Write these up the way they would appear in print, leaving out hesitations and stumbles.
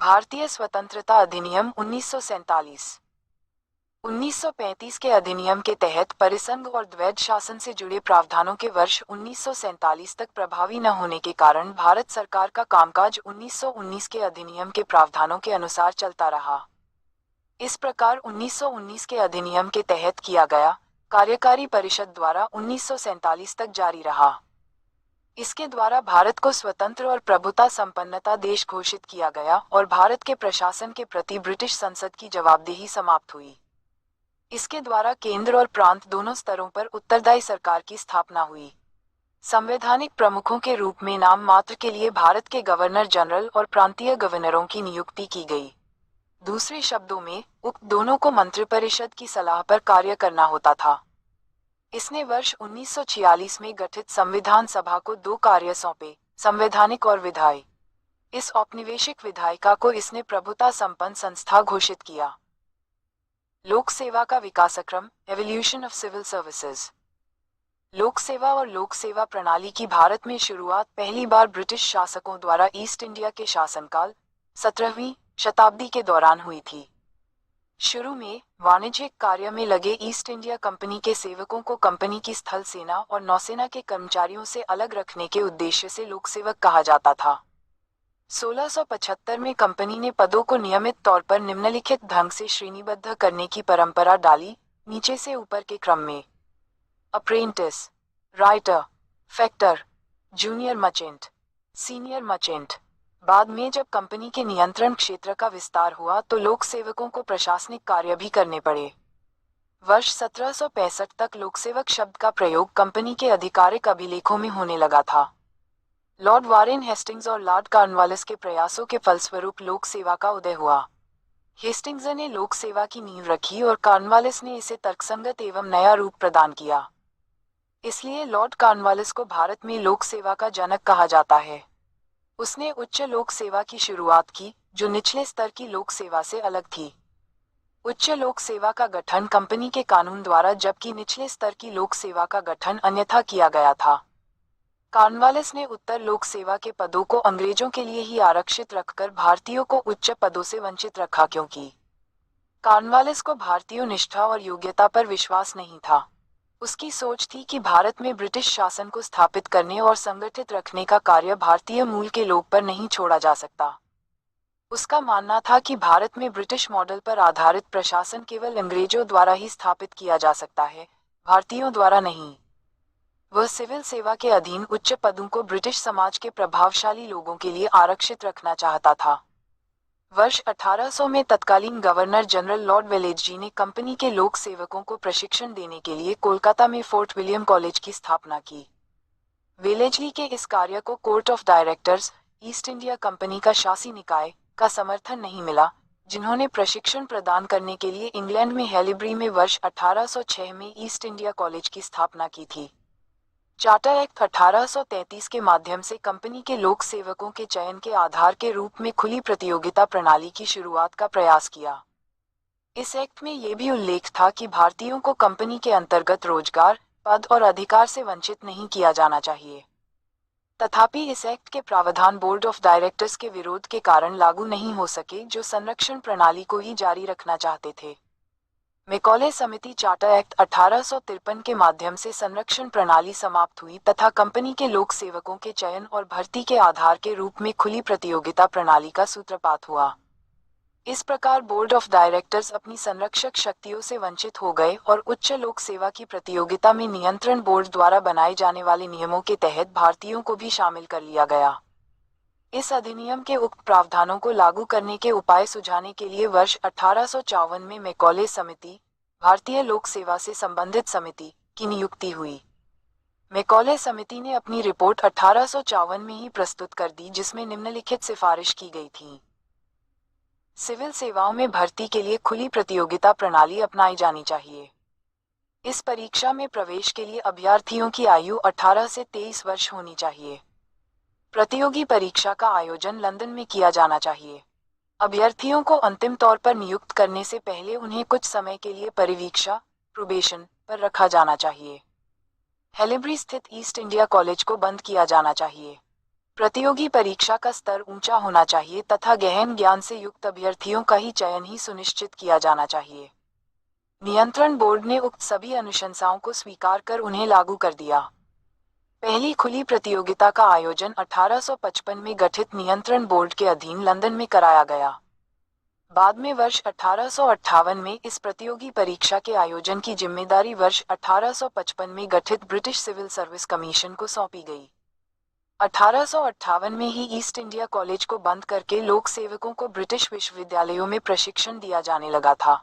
भारतीय स्वतंत्रता अधिनियम 1947। 1935 के अधिनियम के तहत परिसंघ और द्वैध शासन से जुड़े प्रावधानों के वर्ष 1947 तक प्रभावी न होने के कारण भारत सरकार का कामकाज 1919 के अधिनियम के प्रावधानों के अनुसार चलता रहा। इस प्रकार 1919 के अधिनियम के तहत किया गया कार्यकारी परिषद द्वारा 1947 तक जारी रहा। इसके द्वारा भारत को स्वतंत्र और प्रभुता संपन्नता देश घोषित किया गया और भारत के प्रशासन के प्रति ब्रिटिश संसद की जवाबदेही समाप्त हुई। इसके द्वारा केंद्र और प्रांत दोनों स्तरों पर उत्तरदायी सरकार की स्थापना हुई। संवैधानिक प्रमुखों के रूप में नाम मात्र के लिए भारत के गवर्नर जनरल और प्रांतीय गवर्नरों की नियुक्ति की गई। दूसरे शब्दों में, उक्त दोनों को मंत्रिपरिषद की सलाह पर कार्य करना होता था। इसने वर्ष 1946 में गठित संविधान सभा को दो कार्य सौंपे, संवैधानिक और विधायी। इस औपनिवेशिक विधायिका को इसने प्रभुता संपन्न संस्था घोषित किया। लोक सेवा का विकासक्रम, एवोल्यूशन ऑफ सिविल सर्विसेज। लोक सेवा और लोक सेवा प्रणाली की भारत में शुरुआत पहली बार ब्रिटिश शासकों द्वारा ईस्ट इंडिया के शासनकाल 17वीं शताब्दी के दौरान हुई थी। शुरू में वाणिज्यिक कार्य में लगे ईस्ट इंडिया कंपनी के सेवकों को कंपनी की स्थल सेना और नौसेना के कर्मचारियों से अलग रखने के उद्देश्य से लोकसेवक कहा जाता था। 1675 में कंपनी ने पदों को नियमित तौर पर निम्नलिखित ढंग से श्रेणीबद्ध करने की परंपरा डाली, नीचे से ऊपर के क्रम में: apprentice, writer, factor, junior merchant, senior merchant. बाद में जब कंपनी के नियंत्रण क्षेत्र का विस्तार हुआ तो लोक सेवकों को प्रशासनिक कार्य भी करने पड़े। वर्ष 1765 तक लोकसेवक शब्द का प्रयोग कंपनी के आधिकारिक अभिलेखों में होने लगा था। लॉर्ड वारेन हेस्टिंग्स और लॉर्ड कॉर्नवालिस के प्रयासों के फलस्वरूप लोक सेवा का उदय हुआ। हेस्टिंग्स ने लोक सेवा की नींव रखी और कॉर्नवालिस ने इसे तर्कसंगत एवं नया रूप प्रदान किया। इसलिए लॉर्ड कॉर्नवालिस को भारत में लोक सेवा का जनक कहा जाता है। उसने उच्च लोक सेवा की शुरुआत की, जो निचले स्तर की लोक सेवा से अलग थी। उच्च लोक सेवा का गठन कंपनी के कानून द्वारा, जबकि निचले स्तर की लोक सेवा का गठन अन्यथा किया गया था। कॉर्नवालिस ने उत्तर लोक सेवा के पदों को अंग्रेजों के लिए ही आरक्षित रखकर भारतीयों को उच्च पदों से वंचित रखा, क्योंकि कॉर्नवालिस को भारतीयों निष्ठा और योग्यता पर विश्वास नहीं था। उसकी सोच थी कि भारत में ब्रिटिश शासन को स्थापित करने और संगठित रखने का कार्य भारतीय मूल के लोग पर नहीं छोड़ा जा सकता। उसका मानना था कि भारत में ब्रिटिश मॉडल पर आधारित प्रशासन केवल अंग्रेजों द्वारा ही स्थापित किया जा सकता है, भारतीयों द्वारा नहीं। वह सिविल सेवा के अधीन उच्च पदों को ब्रिटिश समाज के प्रभावशाली लोगों के लिए आरक्षित रखना चाहता था। वर्ष 1800 में तत्कालीन गवर्नर जनरल लॉर्ड वेलेस्ली ने कंपनी के लोक सेवकों को प्रशिक्षण देने के लिए कोलकाता में फोर्ट विलियम कॉलेज की स्थापना की। वेलेस्ली के इस कार्य को court of directors, east India company का शासी निकाय, का समर्थन नहीं मिला, जिन्होंने प्रशिक्षण प्रदान करने के लिए इंग्लैंड में हेलीब्री में वर्ष 1806 में ईस्ट इंडिया कॉलेज की स्थापना की थी। चार्टर एक्ट 1833 के माध्यम से कंपनी के लोक सेवकों के चयन के आधार के रूप में खुली प्रतियोगिता प्रणाली की शुरुआत का प्रयास किया। इस एक्ट में यह भी उल्लेख था कि भारतीयों को कंपनी के अंतर्गत रोजगार, पद और अधिकार से वंचित नहीं किया जाना चाहिए। तथापि इस एक्ट के प्रावधान बोर्ड ऑफ डायरेक्टर्स के विरोध के कारण लागू नहीं हो सके, जो संरक्षण प्रणाली को ही जारी रखना चाहते थे। मैकॉले समिति चार्टर एक्ट 1853 के माध्यम से संरक्षण प्रणाली समाप्त हुई तथा कंपनी के लोक सेवकों के चयन और भर्ती के आधार के रूप में खुली प्रतियोगिता प्रणाली का सूत्रपात हुआ। इस प्रकार बोर्ड ऑफ डायरेक्टर्स अपनी संरक्षक शक्तियों से वंचित हो गए और उच्च लोक सेवा की प्रतियोगिता में नियंत्रण बोर्ड द्वारा बनाए जाने वाले नियमों के तहत भारतीयों को भी शामिल कर लिया गया। इस अधिनियम के उक्त प्रावधानों को लागू करने के उपाय सुझाने के लिए वर्ष 1854 में मैकॉले समिति, भारतीय लोक सेवा से संबंधित समिति, की नियुक्ति हुई। मैकॉले समिति ने अपनी रिपोर्ट 1854 में ही प्रस्तुत कर दी, जिसमें निम्नलिखित सिफारिश की गई थी: सिविल सेवाओं में भर्ती के लिए खुली प्रतियोगिता प्रणाली अपनाई जानी चाहिए। इस परीक्षा में प्रवेश के लिए अभ्यर्थियों की आयु 18 से 23 वर्ष होनी चाहिए। प्रतियोगी परीक्षा का आयोजन लंदन में किया जाना चाहिए। अभ्यर्थियों को अंतिम तौर पर नियुक्त करने से पहले उन्हें कुछ समय के लिए परिवीक्षा, प्रोबेशन, पर रखा जाना चाहिए। हेलीब्री स्थित ईस्ट इंडिया कॉलेज को बंद किया जाना चाहिए। प्रतियोगी परीक्षा का स्तर ऊंचा होना चाहिए तथा गहन ज्ञान से युक्त अभ्यर्थियों का ही चयन ही सुनिश्चित किया जाना चाहिए। नियंत्रण बोर्ड ने उक्त सभी अनुशंसाओं को स्वीकार कर उन्हें लागू कर दिया। पहली खुली प्रतियोगिता का आयोजन 1855 में गठित नियंत्रण बोर्ड के अधीन लंदन में कराया गया। बाद में वर्ष 1858 में इस प्रतियोगी परीक्षा के आयोजन की जिम्मेदारी वर्ष 1855 में गठित ब्रिटिश सिविल सर्विस कमीशन को सौंपी गई। 1858 में ही ईस्ट इंडिया कॉलेज को बंद करके लोक सेवकों को ब्रिटिश विश्वविद्यालयों में प्रशिक्षण दिया जाने लगा था।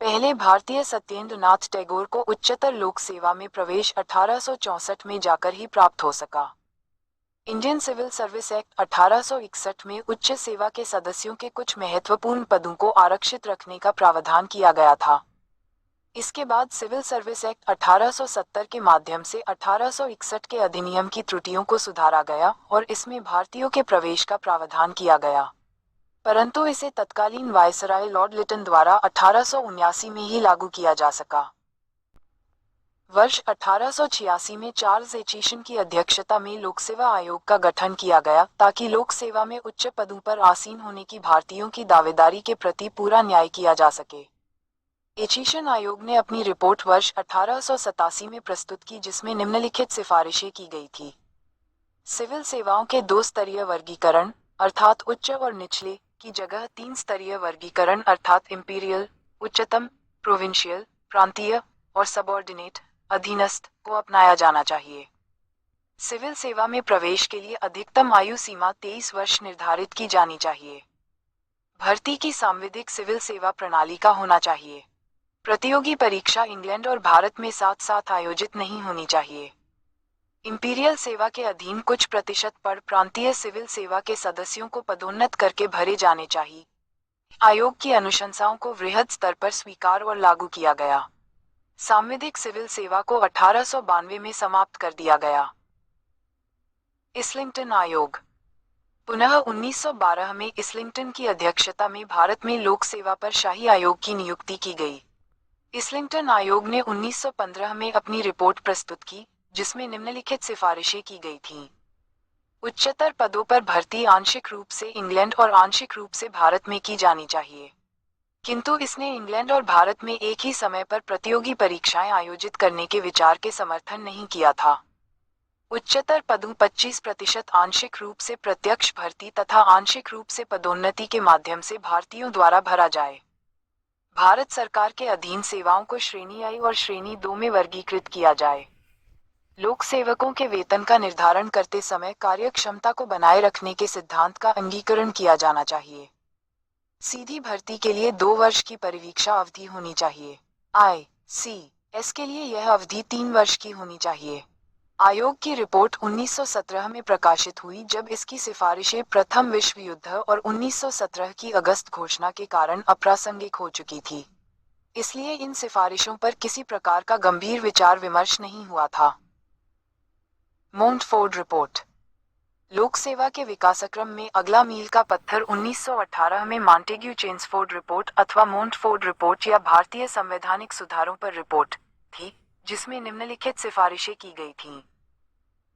पहले भारतीय सत्येंद्र नाथ टैगोर को उच्चतर लोक सेवा में प्रवेश 1864 में जाकर ही प्राप्त हो सका। इंडियन सिविल सर्विस एक्ट 1861 में उच्च सेवा के सदस्यों के कुछ महत्वपूर्ण पदों को आरक्षित रखने का प्रावधान किया गया था। इसके बाद सिविल सर्विस एक्ट 1870 के माध्यम से 1861 के अधिनियम की त्रुटियों को सुधारा गया और इसमें भारतीयों के प्रवेश का प्रावधान किया गया, परंतु इसे तत्कालीन वायसराय लॉर्ड लिटन द्वारा 1879 में ही लागू किया जा सका। वर्ष 1886 में चार्ल्स एचिसन की अध्यक्षता में लोकसेवा आयोग का गठन किया गया ताकि लोक सेवा में उच्च पदों पर आसीन होने की भारतीयों की दावेदारी के प्रति पूरा न्याय किया जा सके। एचिसन आयोग ने अपनी रिपोर्ट वर्ष 1887 में प्रस्तुत की, जिसमें निम्नलिखित सिफारिशें की गई थी। सिविल सेवाओं के 2 स्तरीय वर्गीकरण अर्थात उच्च और निचले की जगह 3 स्तरीय वर्गीकरण अर्थात इंपीरियल, उच्चतम, प्रोविंशियल, प्रांतीय और सबऑर्डिनेट, अधीनस्थ को अपनाया जाना चाहिए। सिविल सेवा में प्रवेश के लिए अधिकतम आयु सीमा 23 वर्ष निर्धारित की जानी चाहिए। भर्ती की सांविधिक सिविल सेवा प्रणाली का होना चाहिए। प्रतियोगी परीक्षा इंग्लैंड और भारत में साथ साथ आयोजित नहीं होनी चाहिए। इंपीरियल सेवा के अधीन कुछ प्रतिशत पद प्रांतीय सिविल सेवा के सदस्यों को पदोन्नत करके भरे जाने चाहिए। आयोग की अनुशंसाओं को वृहद स्तर पर स्वीकार और लागू किया गया। सांविधिक सिविल सेवा को 1892 में समाप्त कर दिया गया। इस्लिंगटन आयोग। पुनः 1912 में इस्लिंगटन की अध्यक्षता में भारत में लोक सेवा पर शाही आयोग की नियुक्ति की गई। इस्लिंगटन आयोग ने 1915 में अपनी रिपोर्ट प्रस्तुत की, जिसमें निम्नलिखित सिफारिशें की गई थीं। उच्चतर पदों पर भर्ती आंशिक रूप से इंग्लैंड और आंशिक रूप से भारत में की जानी चाहिए, किंतु इसने इंग्लैंड और भारत में एक ही समय पर प्रतियोगी परीक्षाएं आयोजित करने के विचार के समर्थन नहीं किया था। उच्चतर पदों 25% आंशिक रूप से प्रत्यक्ष भर्ती तथा आंशिक रूप से पदोन्नति के माध्यम से भारतीयों द्वारा भरा जाए। भारत सरकार के अधीन सेवाओं को श्रेणी I और श्रेणी 2 में वर्गीकृत किया जाए। लोक सेवकों के वेतन का निर्धारण करते समय कार्यक्षमता को बनाए रखने के सिद्धांत का अंगीकरण किया जाना चाहिए। सीधी भर्ती के लिए 2 वर्ष की परिवीक्षा अवधि होनी चाहिए। ICS के लिए यह अवधि 3 वर्ष की होनी चाहिए। आयोग की रिपोर्ट 1917 में प्रकाशित हुई, जब इसकी सिफारिशें प्रथम विश्व युद्ध और 1917 की अगस्त घोषणा के कारण अप्रासंगिक हो चुकी थी। इसलिए इन सिफारिशों पर किसी प्रकार का गंभीर विचार विमर्श नहीं हुआ था। मोंटफोर्ड रिपोर्ट। लोक सेवा के विकासक्रम में अगला मील का पत्थर 1918 में मॉन्टेग्यू चेम्सफोर्ड रिपोर्ट अथवा मोंटफोर्ड रिपोर्ट या भारतीय संवैधानिक सुधारों पर रिपोर्ट थी, जिसमें निम्नलिखित सिफारिशें की गई थीं।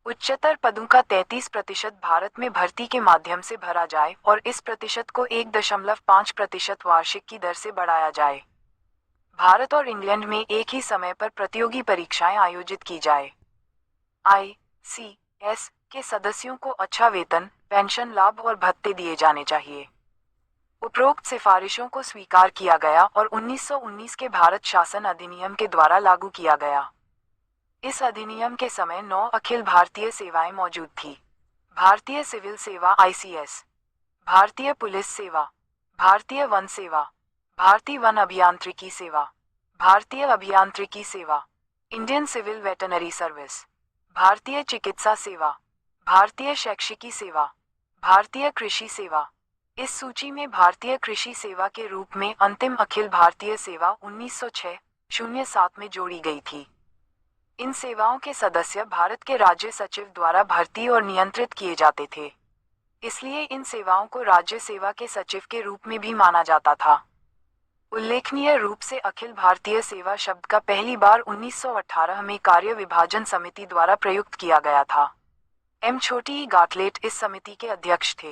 उच्चतर पदों का 33% भारत में भर्ती के माध्यम से भरा जाए और इस प्रतिशत को 1.5% वार्षिक की दर से बढ़ाया जाए। भारत और इंग्लैंड में एक ही समय पर प्रतियोगी परीक्षाएं आयोजित की जाए। ICS के सदस्यों को अच्छा वेतन, पेंशन लाभ और भत्ते दिए जाने चाहिए। उपरोक्त सिफारिशों को स्वीकार किया गया और 1919 के भारत शासन अधिनियम के द्वारा लागू किया गया। इस अधिनियम के समय 9 अखिल भारतीय सेवाएं मौजूद थी। भारतीय सिविल सेवा ICS, भारतीय पुलिस सेवा, भारतीय वन सेवा, भारतीय वन अभियांत्रिकी सेवा, भारतीय अभियांत्रिकी सेवा, इंडियन सिविल वेटरनरी सर्विस, भारतीय चिकित्सा सेवा, भारतीय शैक्षिकी सेवा, भारतीय कृषि सेवा। इस सूची में भारतीय कृषि सेवा के रूप में अंतिम अखिल भारतीय सेवा 1906-07 में जोड़ी गई थी। इन सेवाओं के सदस्य भारत के राज्य सचिव द्वारा भर्ती और नियंत्रित किए जाते थे, इसलिए इन सेवाओं को राज्य सेवा के सचिव के रूप में भी माना जाता था। उल्लेखनीय रूप से अखिल भारतीय सेवा शब्द का पहली बार 1918 में कार्य विभाजन समिति द्वारा प्रयुक्त किया गया था। एम छोटी गाटलेट इस समिति के अध्यक्ष थे।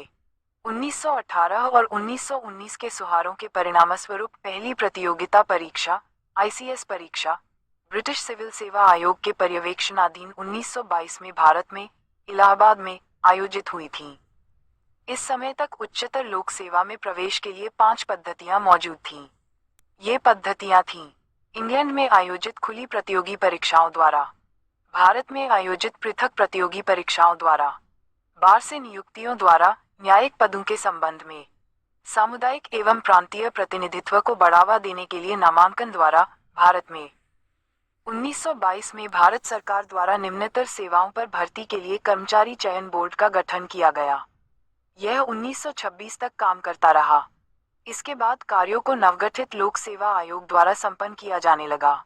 1918 और 1919 के सुधारों के परिणामस्वरूप पहली प्रतियोगिता परीक्षा आईसीएस परीक्षा ब्रिटिश सिविल सेवा आयोग के पर्यवेक्षणाधीन 1922 में भारत में इलाहाबाद में आयोजित हुई थी। इस समय तक उच्चतर लोक सेवा में प्रवेश के लिए 5 पद्धतियां मौजूद थीं। ये पद्धतियां थीं: इंग्लैंड में आयोजित खुली प्रतियोगी परीक्षाओं द्वारा, भारत में आयोजित पृथक प्रतियोगी परीक्षाओं द्वारा, बार से नियुक्तियों द्वारा, न्यायिक पदों के संबंध में, सामुदायिक एवं प्रांतीय प्रतिनिधित्व को बढ़ावा देने के लिए नामांकन द्वारा। भारत में 1922 में भारत सरकार द्वारा निम्नतर सेवाओं पर भर्ती के लिए कर्मचारी चयन बोर्ड का गठन किया गया। यह 1926 तक काम करता रहा। इसके बाद कार्यों को नवगठित लोक सेवा आयोग द्वारा संपन्न किया जाने लगा।